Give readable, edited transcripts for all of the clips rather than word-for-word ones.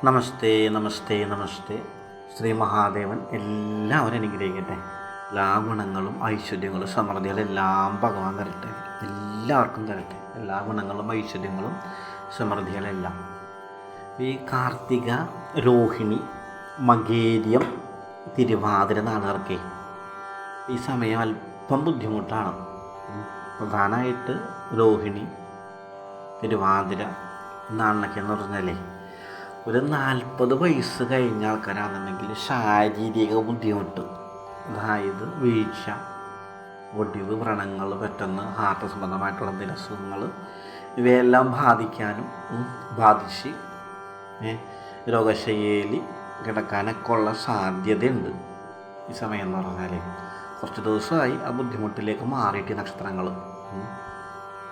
നമസ്തേ നമസ്തേ നമസ്തേ. ശ്രീ മഹാദേവൻ എല്ലാവരും അനുഗ്രഹിക്കട്ടെ. എല്ലാ ഗുണങ്ങളും ഐശ്വര്യങ്ങളും സമൃദ്ധികളും എല്ലാം ഭഗവാൻ തരട്ടെ, എല്ലാവർക്കും തരട്ടെ. എല്ലാ ഗുണങ്ങളും ഐശ്വര്യങ്ങളും സമൃദ്ധികളെല്ലാം. ഈ കാർത്തിക, രോഹിണി, മകേരിയം, തിരുവാതിര നാളുകാർക്ക് ഈ സമയം അല്പം ബുദ്ധിമുട്ടാണ്. പ്രധാനമായിട്ട് രോഹിണി, തിരുവാതിര നാളിനൊക്കെ എന്ന് പറഞ്ഞാലേ ഒരു 40 വയസ്സ് കഴിഞ്ഞ ആൾക്കാരാണെന്നുണ്ടെങ്കിൽ ശാരീരിക ബുദ്ധിമുട്ട്, അതായത് വീഴ്ച, ഒടിവ്, വ്രണങ്ങൾ, പെട്ടെന്ന് ഹാർട്ട് സംബന്ധമായിട്ടുള്ള എന്തെങ്കിലും അസുഖങ്ങൾ ഇവയെല്ലാം ബാധിച്ച് രോഗശയ്യയിൽ കിടക്കാനൊക്കെ ഉള്ള സാധ്യതയുണ്ട് ഈ സമയം എന്ന് പറഞ്ഞാൽ. കുറച്ച് ദിവസമായി ആ ബുദ്ധിമുട്ടിലേക്ക് മാറിയിട്ട് നക്ഷത്രങ്ങൾ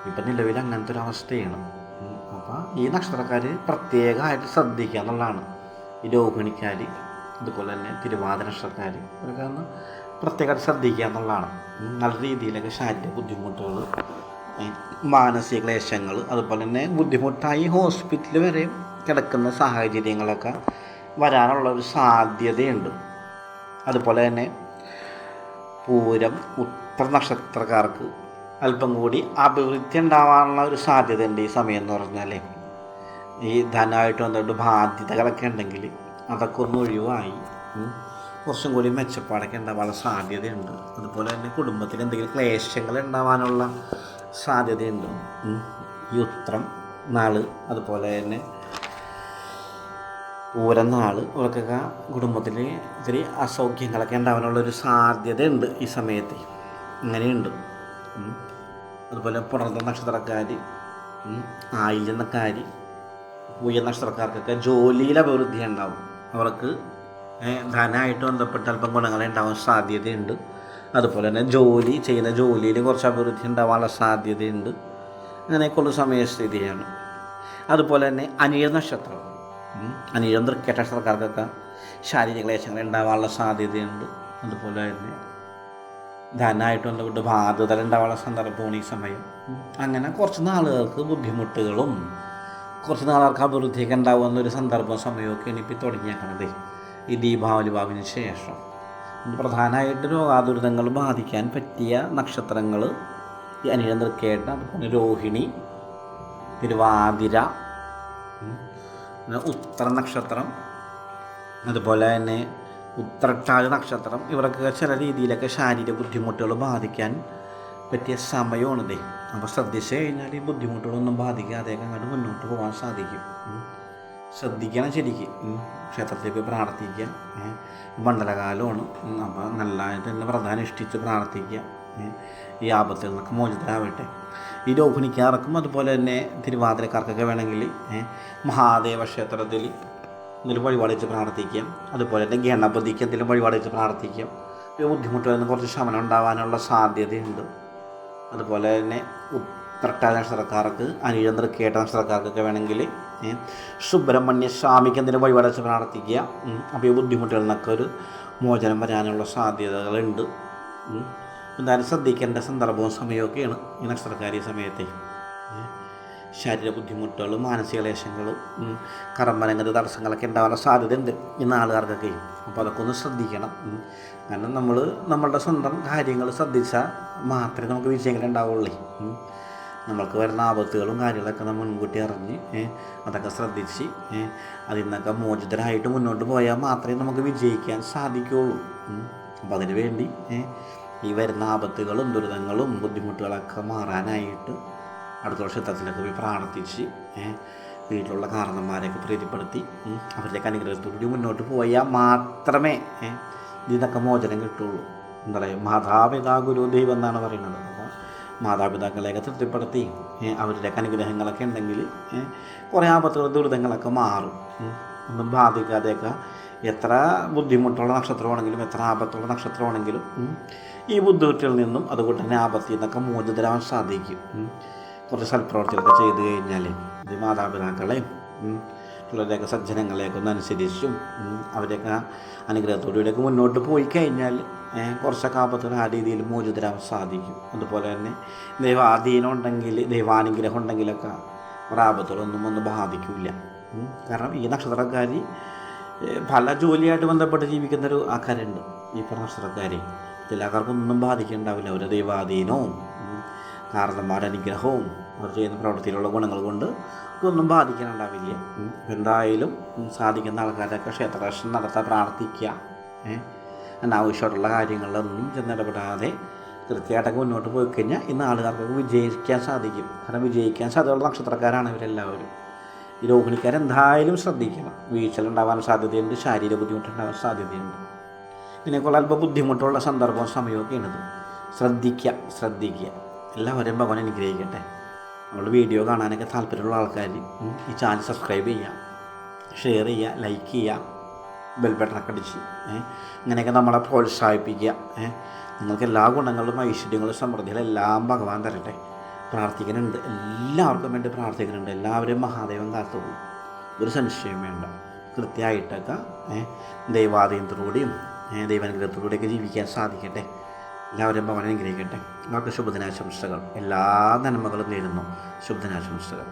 ഇപ്പം നിലവിൽ അങ്ങനത്തെ ഒരു അവസ്ഥയാണ്. അപ്പോൾ ഈ നക്ഷത്രക്കാർ പ്രത്യേകമായിട്ട് ശ്രദ്ധിക്കുക എന്നുള്ളതാണ്. ഈ രോഹിണിക്കാർ, അതുപോലെ തന്നെ തിരുവാതിര നക്ഷത്രക്കാർ, ഇവരൊക്കെ ഒന്ന് പ്രത്യേകമായിട്ട് ശ്രദ്ധിക്കുക എന്നുള്ളതാണ്. നല്ല രീതിയിലൊക്കെ ശാരീരിക ബുദ്ധിമുട്ടുകൾ, മാനസിക ക്ലേശങ്ങൾ, അതുപോലെ തന്നെ ബുദ്ധിമുട്ടായി ഹോസ്പിറ്റലിൽ വരെ കിടക്കുന്ന സാഹചര്യങ്ങളൊക്കെ വരാനുള്ള ഒരു സാധ്യതയുണ്ട്. അതുപോലെ തന്നെ പൂരം, ഉത്തര നക്ഷത്രക്കാർക്ക് അല്പം കൂടി അഭിവൃദ്ധി ഉണ്ടാവാനുള്ള ഒരു സാധ്യതയുണ്ട് ഈ സമയം എന്ന് പറഞ്ഞാൽ. ഈ ധനമായിട്ട് വന്നിട്ട് ബാധ്യതകളൊക്കെ ഉണ്ടെങ്കിൽ അതൊക്കെ ഒന്ന് ഒഴിവായി കുറച്ചും കൂടി മെച്ചപ്പാടൊക്കെ ഉണ്ടാവാനുള്ള സാധ്യതയുണ്ട്. അതുപോലെ തന്നെ കുടുംബത്തിൽ എന്തെങ്കിലും ക്ലേശങ്ങൾ ഉണ്ടാവാനുള്ള സാധ്യതയുണ്ട്. ഈ ഉത്രം നാൾ, അതുപോലെ തന്നെ പൂരം നാൾ, ഇവർക്കൊക്കെ കുടുംബത്തിൽ ഇത്തിരി അസൗഖ്യങ്ങളൊക്കെ ഉണ്ടാവാനുള്ളൊരു സാധ്യതയുണ്ട് ഈ സമയത്ത്. അങ്ങനെയുണ്ട്. അതുപോലെ പുണർന്ന നക്ഷത്രക്കാർ, ആയില്യക്കാർ, പൂയ നക്ഷത്രക്കാർക്കൊക്കെ ജോലിയിൽ അഭിവൃദ്ധി ഉണ്ടാവും. അവർക്ക് ധനമായിട്ട് ബന്ധപ്പെട്ട അല്പം ഗുണങ്ങളുണ്ടാവാൻ സാധ്യതയുണ്ട്. അതുപോലെ തന്നെ ചെയ്യുന്ന ജോലിയിൽ കുറച്ച് അഭിവൃദ്ധി ഉണ്ടാവാനുള്ള സാധ്യതയുണ്ട്. അങ്ങനെയൊക്കെയുള്ള സമയസ്ഥിതിയാണ്. അതുപോലെ തന്നെ അനിഴ നക്ഷത്രം, അനിഴം തൃക്കേട്ട നക്ഷത്രക്കാർക്കൊക്കെ ശാരീരിക ക്ലേശങ്ങൾ ഉണ്ടാവാനുള്ള സാധ്യതയുണ്ട്. അതുപോലെ തന്നെ ധനമായിട്ട് ബന്ധപ്പെട്ട് ബാധ്യത ഉണ്ടാവാനുള്ള സന്ദർഭമാണ് ഈ സമയം. അങ്ങനെ കുറച്ച് നാളുകൾക്ക് ബുദ്ധിമുട്ടുകളും കുറച്ച് നാളുകൾക്ക് അഭിവൃദ്ധിയൊക്കെ ഉണ്ടാകുന്നൊരു സന്ദർഭം സമയമൊക്കെയാണ് ഇപ്പോൾ തുടങ്ങിയേക്കണത് ഈ ദീപാവലി ഭാവിന് ശേഷം. പ്രധാനമായിട്ട് രോഗാദുരിതങ്ങൾ ബാധിക്കാൻ പറ്റിയ നക്ഷത്രങ്ങൾ ഈ അനിഴം തൃക്കേട്ട, അതുപോലെ രോഹിണി, തിരുവാതിര, ഉത്തര നക്ഷത്രം, അതുപോലെ തന്നെ ഉത്രട്ടാതി നക്ഷത്രം. ഇവർക്ക് ചില രീതിയിലൊക്കെ ശാരീരിക ബുദ്ധിമുട്ടുകൾ ബാധിക്കാൻ പറ്റിയ സമയമാണിത്. അപ്പോൾ ശ്രദ്ധിച്ചു കഴിഞ്ഞാൽ ഈ ബുദ്ധിമുട്ടുകളൊന്നും ബാധിക്കാതെയൊക്കെ അങ്ങോട്ട് മുന്നോട്ട് പോകാൻ സാധിക്കും. ശ്രദ്ധിക്കണം ശരിക്കും. ക്ഷേത്രത്തിൽ പോയി പ്രാർത്ഥിക്കുക. മണ്ഡലകാലമാണ്. അപ്പോൾ നല്ലതായിട്ട് തന്നെ പ്രധാനുഷ്ഠിച്ച് പ്രാർത്ഥിക്കുക. ഈ ആപത്തിൽ നിന്നൊക്കെ മോചിതരാവട്ടെ. ഈ രോഹിണിക്കാർക്കും അതുപോലെ തന്നെ തിരുവാതിരക്കാർക്കൊക്കെ വേണമെങ്കിൽ മഹാദേവ ക്ഷേത്രത്തിൽ എന്തെങ്കിലും വഴിപാട് വെച്ച് പ്രാർത്ഥിക്കാം. അതുപോലെ തന്നെ ഗണപതിക്ക് എന്തെങ്കിലും വഴിപാട് വെച്ച് പ്രാർത്ഥിക്കാം. ബുദ്ധിമുട്ടുകളിൽ നിന്ന് കുറച്ച് ശമനം ഉണ്ടാവാനുള്ള സാധ്യതയുണ്ട്. അതുപോലെ തന്നെ ഉത്രട്ടാതി നക്ഷത്രക്കാർക്ക്, അനിഴം തൃക്കേട്ട നക്ഷത്രക്കാർക്കൊക്കെ വേണമെങ്കിൽ സുബ്രഹ്മണ്യ സ്വാമിക്ക് എന്തെങ്കിലും വഴിപാട് വെച്ച് പ്രാർത്ഥിക്കുക. അപ്പോൾ ഈ ബുദ്ധിമുട്ടുകളിൽ നിന്നൊക്കെ ഒരു മോചനം വരാനുള്ള സാധ്യതകളുണ്ട്. എന്തായാലും ശ്രദ്ധിക്കേണ്ട സന്ദർഭവും സമയമൊക്കെയാണ് ഈ നക്ഷത്രക്കാർ ഈ സമയത്തെ. ശാരീരിക ബുദ്ധിമുട്ടുകൾ, മാനസിക ക്ലേശങ്ങൾ, കർമ്മരംഗത്ത് തടസ്സങ്ങളൊക്കെ ഉണ്ടാവാനുള്ള സാധ്യതയുണ്ട് ഈ നാളുകാർക്കൊക്കെ. അപ്പോൾ അതൊക്കെ ഒന്ന് ശ്രദ്ധിക്കണം. കാരണം നമ്മളുടെ സ്വന്തം കാര്യങ്ങൾ ശ്രദ്ധിച്ചാൽ മാത്രമേ നമുക്ക് വിജയങ്ങൾ ഉണ്ടാവുള്ളൂ. നമ്മൾക്ക് വരുന്ന ആപത്തുകളും കാര്യങ്ങളൊക്കെ നമ്മൾ മുൻകൂട്ടി അറിഞ്ഞ് അതൊക്കെ ശ്രദ്ധിച്ച് അതിൽ നിന്നൊക്കെ മോചിതരായിട്ട് മുന്നോട്ട് പോയാൽ മാത്രമേ നമുക്ക് വിജയിക്കാൻ സാധിക്കുകയുള്ളൂ. അപ്പോൾ അതിനു വേണ്ടി ഈ വരുന്ന ആപത്തുകളും ദുരിതങ്ങളും ബുദ്ധിമുട്ടുകളൊക്കെ മാറാനായിട്ട് അടുത്ത ക്ഷേത്രത്തിലൊക്കെ പോയി പ്രാർത്ഥിച്ച് വീട്ടിലുള്ള കാരണന്മാരെയൊക്കെ പ്രീതിപ്പെടുത്തി അവരിലേക്ക് അനുഗ്രഹത്തോടുകൂടി മുന്നോട്ട് പോയാൽ മാത്രമേ ഇതിനൊക്കെ മോചനം കിട്ടുള്ളൂ. എന്താ പറയുക, മാതാപിതാ ഗുരു ദൈവം എന്നാണ് പറയുന്നത്. അപ്പോൾ മാതാപിതാക്കളെയൊക്കെ തൃപ്തിപ്പെടുത്തി അവരുടെയൊക്കെ അനുഗ്രഹങ്ങളൊക്കെ ഉണ്ടെങ്കിൽ കുറേ ആപത്തുകൾ ദുരിതങ്ങളൊക്കെ മാറും. ഒന്നും ബാധിക്കാതെയൊക്കെ എത്ര ബുദ്ധിമുട്ടുള്ള നക്ഷത്രമാണെങ്കിലും എത്ര ആപത്തുള്ള നക്ഷത്രമാണെങ്കിലും ഈ ബുദ്ധിമുട്ടുകളിൽ നിന്നും അതുകൊണ്ട് തന്നെ ആപത്തിൽ നിന്നൊക്കെ മോചിതരാവാൻ സാധിക്കും. കുറച്ച് സൽപ്രവർത്തികളൊക്കെ ചെയ്തു കഴിഞ്ഞാൽ ഇത് മാതാപിതാക്കളെയും പിള്ളേരെയൊക്കെ സജ്ജനങ്ങളെയൊക്കെ ഒന്ന് അനുസരിച്ചും അവരെയൊക്കെ അനുഗ്രഹത്തോടുകൂടിയൊക്കെ മുന്നോട്ട് പോയി കഴിഞ്ഞാൽ കുറച്ചൊക്കെ ആപത്തുകൾ ആ രീതിയിൽ മോചിതരാവാൻ സാധിക്കും. അതുപോലെ തന്നെ ദൈവാധീനം ഉണ്ടെങ്കിൽ, ദൈവാനുഗ്രഹം ഉണ്ടെങ്കിലൊക്കെ ഒരാപത്തുകളൊന്നും ഒന്ന് ബാധിക്കില്ല. കാരണം ഈ നക്ഷത്രക്കാർ പല ജോലിയായിട്ട് ബന്ധപ്പെട്ട് ജീവിക്കുന്നൊരു ആൾക്കാരുണ്ട്. ഈ പറഞ്ഞ നക്ഷത്രക്കാർ ചില ആൾക്കാർക്കൊന്നും ബാധിക്കുന്നുണ്ടാവില്ല. അവരുടെ ദൈവാധീനവും കാരണന്മാരുടെ അനുഗ്രഹവും അവർ ചെയ്യുന്ന പ്രവൃത്തിയിലുള്ള ഗുണങ്ങൾ കൊണ്ട് ഇതൊന്നും ബാധിക്കാനുണ്ടാവില്ല. എന്തായാലും സാധിക്കുന്ന ആൾക്കാരൊക്കെ ക്ഷേത്രദർശനം നടത്താൻ പ്രാർത്ഥിക്കുക. അനാവശ്യമായിട്ടുള്ള കാര്യങ്ങളിലൊന്നും ചെന്നിടപെടാതെ കൃത്യമായിട്ടൊക്കെ മുന്നോട്ട് പോയി കഴിഞ്ഞാൽ ഇന്ന് ആളുകാർക്കൊക്കെ വിജയിക്കാൻ സാധിക്കും. കാരണം വിജയിക്കാൻ സാധ്യതയുള്ള നക്ഷത്രക്കാരാണ് ഇവരെല്ലാവരും. ഈ രോഹിണിക്കാരെന്തായാലും ശ്രദ്ധിക്കണം. വീഴ്ചകളുണ്ടാവാൻ സാധ്യതയുണ്ട്, ശാരീരിക ബുദ്ധിമുട്ടുണ്ടാവാൻ സാധ്യതയുണ്ട്. ഇതിനേക്കുള്ള അല്പം ബുദ്ധിമുട്ടുള്ള സന്ദർഭവും സമയമൊക്കെയാണിത്. ശ്രദ്ധിക്കുക. എല്ലാവരെയും ഭഗവാൻ അനുഗ്രഹിക്കട്ടെ. നമ്മൾ വീഡിയോ കാണാനൊക്കെ താല്പര്യമുള്ള ആൾക്കാർ ഈ ചാനൽ സബ്സ്ക്രൈബ് ചെയ്യുക, ഷെയർ ചെയ്യുക, ലൈക്ക് ചെയ്യുക, ബെൽ ബട്ടണൊക്കെ അടിച്ച് ഇങ്ങനെയൊക്കെ നമ്മളെ പ്രോത്സാഹിപ്പിക്കുക. നിങ്ങൾക്ക് എല്ലാ ഗുണങ്ങളും ഐശ്വര്യങ്ങളും സമൃദ്ധികളും എല്ലാം ഭഗവാൻ തരട്ടെ. പ്രാർത്ഥിക്കുന്നുണ്ട്, എല്ലാവർക്കും വേണ്ടി പ്രാർത്ഥിക്കുന്നുണ്ട്. എല്ലാവരെയും മഹാദേവൻ കാത്തോളൂ, ഒരു സംശയം വേണ്ട. കൃത്യമായിട്ടൊക്കെ ദൈവാധീനത്തിലൂടെയും ദൈവാനുഗ്രഹത്തിലൂടെയൊക്കെ ജീവിക്കാൻ സാധിക്കട്ടെ. എല്ലാവരെയും ഭഗവാൻ അനുഗ്രഹിക്കട്ടെ. എല്ലാവർക്കും ശുഭദിനാശംസകൾ. എല്ലാ നന്മകളും നേരുന്നു. ശുഭദിനാശംസകൾ.